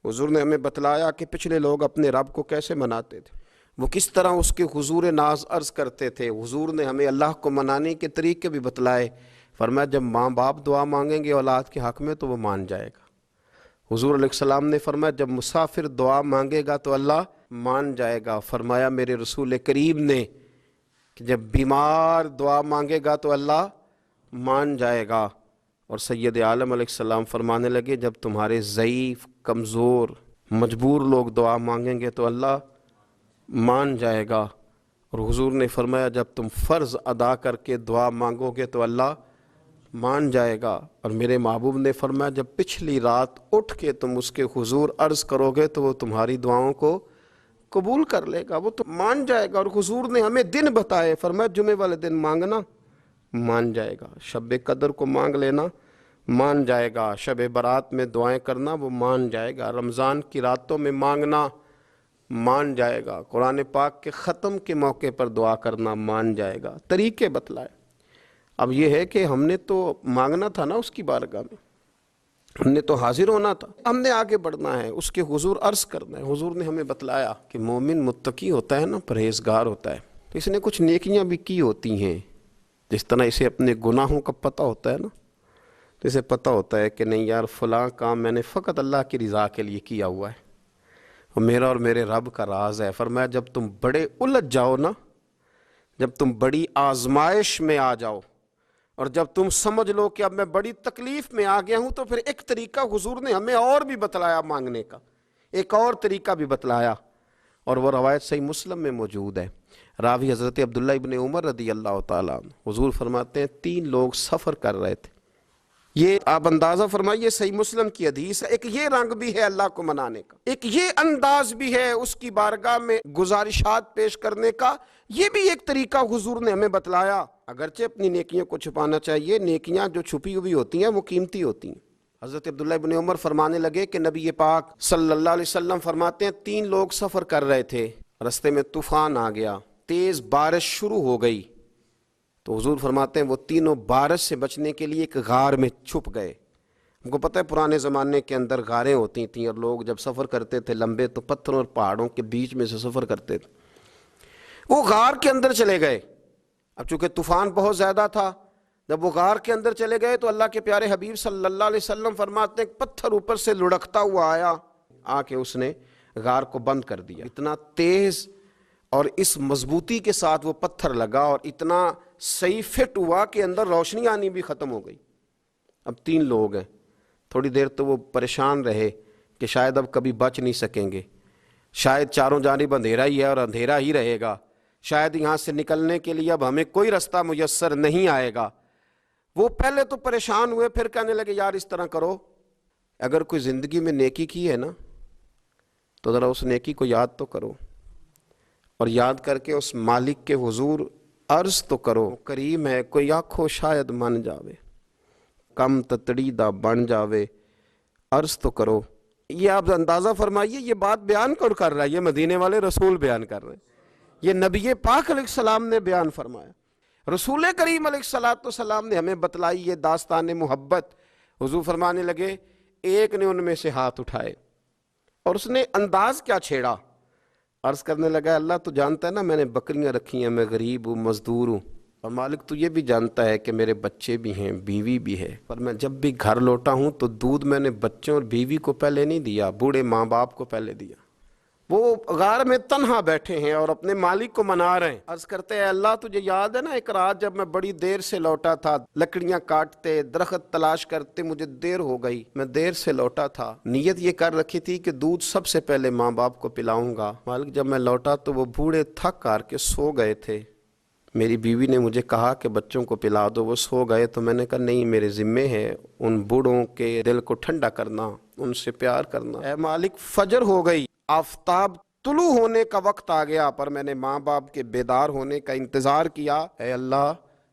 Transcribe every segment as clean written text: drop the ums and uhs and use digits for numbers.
हुजूर ने हमें बतलाया कि पिछले लोग अपने रब को कैसे मनाते थे, वो किस तरह उसके हुजूर नाज अर्ज़ करते थे। हुजूर ने हमें अल्लाह को मनाने के तरीके भी बतलाए। फरमाया जब माँ बाप दुआ मांगेंगे औलाद के हक़ में तो वो मान जाएगा। हुजूर अलैहिस्सलाम ने फरमाया जब मुसाफिर दुआ मांगेगा तो अल्लाह मान जाएगा। फरमाया मेरे रसूल करीम ने कि जब बीमार दुआ मांगेगा तो अल्लाह मान जाएगा। और सैयद आलम अलैहिस्सलाम फरमाने लगे जब तुम्हारे ज़ईफ़, कमज़ोर, मजबूर लोग दुआ मांगेंगे तो अल्लाह मान जाएगा। और हुजूर ने फरमाया जब तुम फ़र्ज़ अदा करके दुआ मांगोगे तो अल्लाह मान जाएगा। और मेरे महबूब ने फरमाया जब पिछली रात उठ के तुम उसके हुजूर अर्ज़ करोगे तो वो तुम्हारी दुआओं को कबूल कर लेगा, वो तो मान जाएगा। और हुजूर ने हमें दिन बताए, फरमाया जुमे वाले दिन मांगना मान जाएगा, शब कदर को मांग लेना मान जाएगा, शब बारात में दुआएं करना वो मान जाएगा, रमज़ान की रातों में मांगना मान जाएगा, कुरान पाक के ख़त्म के मौके पर दुआ करना मान जाएगा। तरीके बतलाए। अब ये है कि हमने तो मांगना था ना उसकी बारगाह में, हमने तो हाजिर होना था, हमने आगे बढ़ना है, उसके हुजूर अर्ज़ करना है। हुजूर ने हमें बतलाया कि मोमिन मुत्तकी होता है ना, परहेज़गार होता है, तो इसने कुछ नेकियां भी की होती हैं। जिस तरह इसे अपने गुनाहों का पता होता है ना, तो इसे पता होता है कि नहीं यार फ़लाँ काम मैंने फ़कत अल्लाह की रज़ा के लिए किया हुआ है, और मेरा और मेरे रब का राज है। फरमाया जब तुम बड़े उलझ जाओ ना, जब तुम बड़ी आजमाइश में आ जाओ और जब तुम समझ लो कि अब मैं बड़ी तकलीफ़ में आ गया हूँ, तो फिर एक तरीका हुजूर ने हमें और भी बतलाया मांगने का, एक और तरीका भी बतलाया। और वह रवायत सही मुस्लिम में मौजूद है। रावी हज़रत अब्दुल्लाह इब्न उमर रदी अल्लाह ताला अन्हु, हुजूर फरमाते हैं 3 लोग सफ़र कर रहे थे। ये आप अंदाज़ा फरमाइए, सही मुस्लिम की हदीस है। एक ये रंग भी है अल्लाह को मनाने का, एक ये अंदाज भी है उसकी बारगाह में गुजारिशात पेश करने का। ये भी एक तरीका हुजूर ने हमें बतलाया। अगरचे अपनी नेकियों को छुपाना चाहिए, नेकियां जो छुपी हुई होती हैं वो कीमती होती हैं। हज़रत अब्दुल्लाह इब्न उमर फरमाने लगे कि नबी पाक सल्लल्लाहु अलैहि वसल्लम फरमाते हैं 3 लोग सफ़र कर रहे थे, रस्ते में तूफ़ान आ गया, तेज़ बारिश शुरू हो गई, तो हुजूर फरमाते हैं वो तीनों बारिश से बचने के लिए एक गार में छुप गए। हमको पता है पुराने ज़माने के अंदर गारें होती थीं, और लोग जब सफ़र करते थे लंबे तो पत्थरों और पहाड़ों के बीच में से सफ़र करते थे। वो गार के अंदर चले गए। अब चूँकि तूफ़ान बहुत ज़्यादा था, जब वो गार के अंदर चले गए तो अल्लाह के प्यारे हबीब सल्लल्लाहु अलैहि वसल्लम फरमाते हैं पत्थर ऊपर से लुढ़कता हुआ आया, आके उसने गार को बंद कर दिया। इतना तेज़ और इस मजबूती के साथ वो पत्थर लगा और इतना सही फिट हुआ कि अंदर रोशनी आनी भी ख़त्म हो गई। अब 3 लोग हैं। थोड़ी देर तो वो परेशान रहे कि शायद अब कभी बच नहीं सकेंगे, शायद चारों जानिब अंधेरा ही है और अंधेरा ही रहेगा, शायद यहाँ से निकलने के लिए अब हमें कोई रास्ता मुयस्सर नहीं आएगा। वो पहले तो परेशान हुए, फिर कहने लगे यार इस तरह करो, अगर कोई ज़िंदगी में नेकी की है ना तो ज़रा उस नेकी को याद तो करो, और याद करके उस मालिक के हुजूर अर्ज़ तो करो, करीम है कोई आखो शायद मन जावे, कम ततड़ी दा बन जावे, अर्ज़ तो करो। ये आप अंदाज़ा फरमाइए, ये बात बयान कौन कर रहा है? ये मदीने वाले रसूल बयान कर रहे हैं, ये नबी पाक अलैहिस्सलाम ने बयान फरमाया। रसूल करीम अलैहिस्सलाम ने हमें बतलाई ये दास्तान मोहब्बत। हुजूर फरमाने लगे, एक ने उनमें से हाथ उठाए और उसने अंदाज क्या छेड़ा, अर्ज़ करने लगा अल्लाह तो जानता है ना मैंने बकरियां रखी हैं, मैं गरीब हूँ, मजदूर हूँ, और मालिक तो ये भी जानता है कि मेरे बच्चे भी हैं, बीवी भी है, पर मैं जब भी घर लौटा हूँ तो दूध मैंने बच्चों और बीवी को पहले नहीं दिया, बूढ़े माँ बाप को पहले दिया। वो गार में तन्हा बैठे हैं और अपने मालिक को मना रहे हैं। अर्ज़ करते हैं अल्लाह तुझे याद है ना एक रात जब मैं बड़ी देर से लौटा था, लकड़ियां काटते, दरख्त तलाश करते, मुझे देर हो गई, मैं देर से लौटा था, नीयत ये कर रखी थी कि दूध सबसे पहले माँ बाप को पिलाऊंगा। मालिक जब मैं लौटा तो वो बूढ़े थक हार के सो गए थे, मेरी बीवी ने मुझे कहा कि बच्चों को पिला दो, वो सो गए, तो मैंने कहा नहीं मेरे ज़िम्मे है उन बूढ़ों के दिल को ठंडा करना, उनसे प्यार करना। ऐ मालिक फजर हो गई, आफताब तुलू होने का वक्त आ गया, पर मैंने माँ बाप के बेदार होने का इंतज़ार किया। ऐ अल्लाह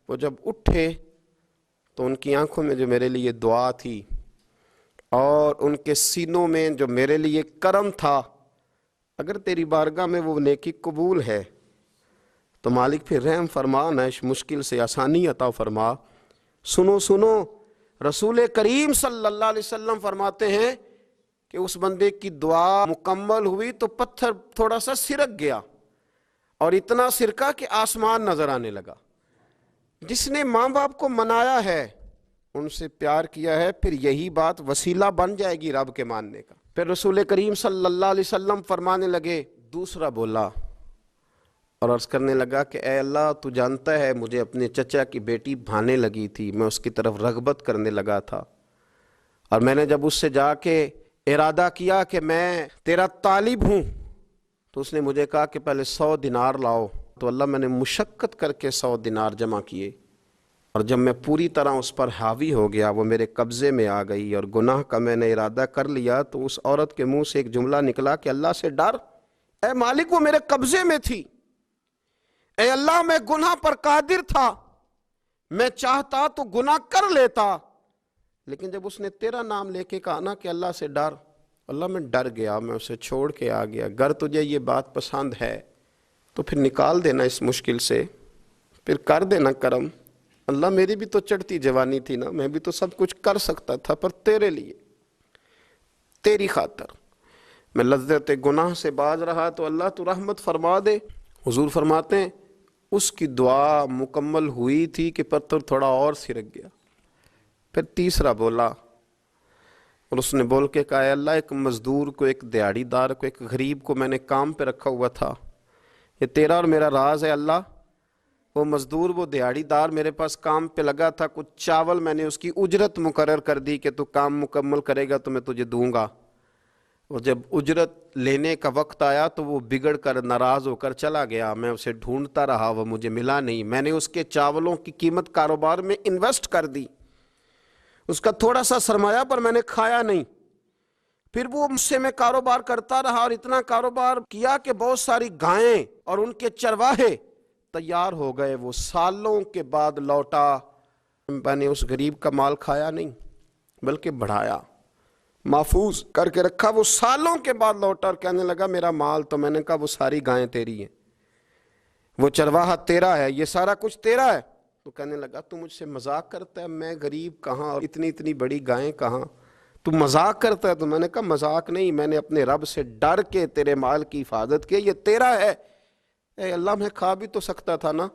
वो जब उठे तो उनकी आंखों में जो मेरे लिए दुआ थी और उनके सीनों में जो मेरे लिए करम था, अगर तेरी बारगाह में वो नेकी कबूल है तो मालिक फिर रहम फरमा, न इस मुश्किल से आसानी अता फरमा। सुनो सुनो, रसूल करीम सल्लल्लाहु अलैहि वसल्लम फरमाते हैं کہ اس بندے کی دعا مکمل ہوئی تو پتھر تھوڑا سا سرک گیا، اور اتنا سرکا کہ آسمان نظر آنے لگا۔ جس نے ماں باپ کو منایا ہے، ان سے پیار کیا ہے، پھر یہی بات وسیلہ بن جائے گی رب کے ماننے کا۔ پھر رسول کریم صلی اللہ علیہ وسلم فرمانے لگے، دوسرا بولا اور عرض کرنے لگا کہ اے اللہ، تو جانتا ہے مجھے اپنے چچا کی بیٹی بھانے لگی تھی، میں اس کی طرف رغبت کرنے لگا تھا، اور میں نے جب اس سے جا کے ارادہ کیا کہ میں تیرا طالب ہوں، تو اس نے مجھے کہا کہ پہلے 100 دینار لاؤ۔ تو اللہ، میں نے مشقت کر کے 100 دینار جمع کیے، اور جب میں پوری طرح اس پر حاوی ہو گیا، وہ میرے قبضے میں آ گئی اور گناہ کا میں نے ارادہ کر لیا، تو اس عورت کے منہ سے ایک جملہ نکلا کہ اللہ سے ڈر، اے مالک وہ میرے قبضے میں تھی، اے اللہ میں گناہ پر قادر تھا، میں چاہتا تو گناہ کر لیتا، لیکن جب اس نے تیرا نام لے کے کہا نا کہ اللہ سے ڈر، اللہ میں ڈر گیا، میں اسے چھوڑ کے آ گیا۔ اگر تجھے یہ بات پسند ہے تو پھر نکال دینا اس مشکل سے، پھر کر دینا کرم۔ اللہ میری بھی تو چڑھتی جوانی تھی نا، میں بھی تو سب کچھ کر سکتا تھا، پر تیرے لیے، تیری خاطر میں لذت گناہ سے باز رہا، تو اللہ تو رحمت فرما دے۔ حضور فرماتے ہیں اس کی دعا مکمل ہوئی تھی کہ پتھر تھوڑا اور سرک گیا۔ پھر تیسرا بولا، اور اس نے بول کے کہا، اے اللہ، ایک مزدور کو، ایک دیہڑی دار کو، ایک غریب کو میں نے کام پہ رکھا ہوا تھا، یہ تیرا اور میرا راز ہے اللہ۔ وہ مزدور، وہ دیہڑی دار میرے پاس کام پہ لگا تھا، کچھ چاول میں نے اس کی اجرت مقرر کر دی کہ تو کام مکمل کرے گا تو میں تجھے دوں گا، اور جب اجرت لینے کا وقت آیا تو وہ بگڑ کر ناراض ہو کر چلا گیا، میں اسے ڈھونڈتا رہا، وہ مجھے ملا نہیں، میں نے اس کے چاولوں کی قیمت کاروبار میں انویسٹ کر دی، اس کا تھوڑا سا سرمایہ پر میں نے کھایا نہیں، پھر وہ مجھ سے میں کاروبار کرتا رہا، اور اتنا کاروبار کیا کہ بہت ساری گائیں اور ان کے چرواہے تیار ہو گئے، وہ سالوں کے بعد لوٹا، میں نے اس غریب کا مال کھایا نہیں بلکہ بڑھایا، محفوظ کر کے رکھا، وہ سالوں کے بعد لوٹا اور کہنے لگا میرا مال، تو میں نے کہا وہ ساری گائیں تیری ہیں، وہ چرواہا تیرا ہے، یہ سارا کچھ تیرا ہے۔ تو کہنے لگا تو مجھ سے مذاق کرتا ہے، میں غریب کہاں اور اتنی بڑی گائیں کہاں، تو مذاق کرتا ہے؟ تو میں نے کہا مذاق نہیں، میں نے اپنے رب سے ڈر کے تیرے مال کی حفاظت کی، یہ تیرا ہے۔ اے اللہ، میں کھا بھی تو سکتا تھا نا،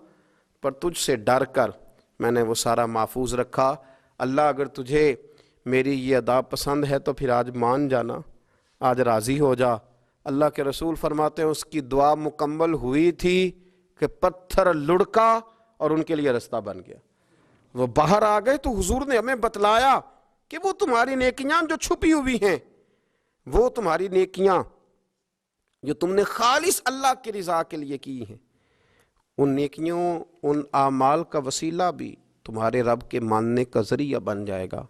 پر تجھ سے ڈر کر میں نے وہ سارا محفوظ رکھا۔ اللہ اگر تجھے میری یہ ادا پسند ہے تو پھر آج مان جانا، آج راضی ہو جا۔ اللہ کے رسول فرماتے ہیں اس کی دعا مکمل ہوئی تھی کہ پتھر لڑکا اور ان کے لیے رستہ بن گیا، وہ باہر آ گئے۔ تو حضور نے ہمیں بتلایا کہ وہ تمہاری نیکیاں جو چھپی ہوئی ہیں، وہ تمہاری نیکیاں جو تم نے خالص اللہ کی رضا کے لیے کی ہیں، ان نیکیوں، ان اعمال کا وسیلہ بھی تمہارے رب کے ماننے کا ذریعہ بن جائے گا۔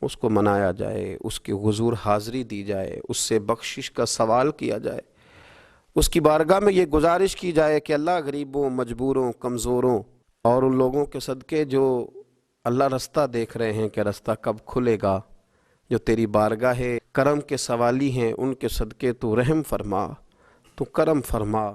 اس کو منایا جائے، اس کے حضور حاضری دی جائے، اس سے بخشش کا سوال کیا جائے، اس کی بارگاہ میں یہ گزارش کی جائے کہ اللہ غریبوں، مجبوروں، کمزوروں اور ان لوگوں کے صدقے جو اللہ رستہ دیکھ رہے ہیں کہ رستہ کب کھلے گا، جو تیری بارگاہ کرم کے سوالی ہیں، ان کے صدقے تو رحم فرما، تو کرم فرما۔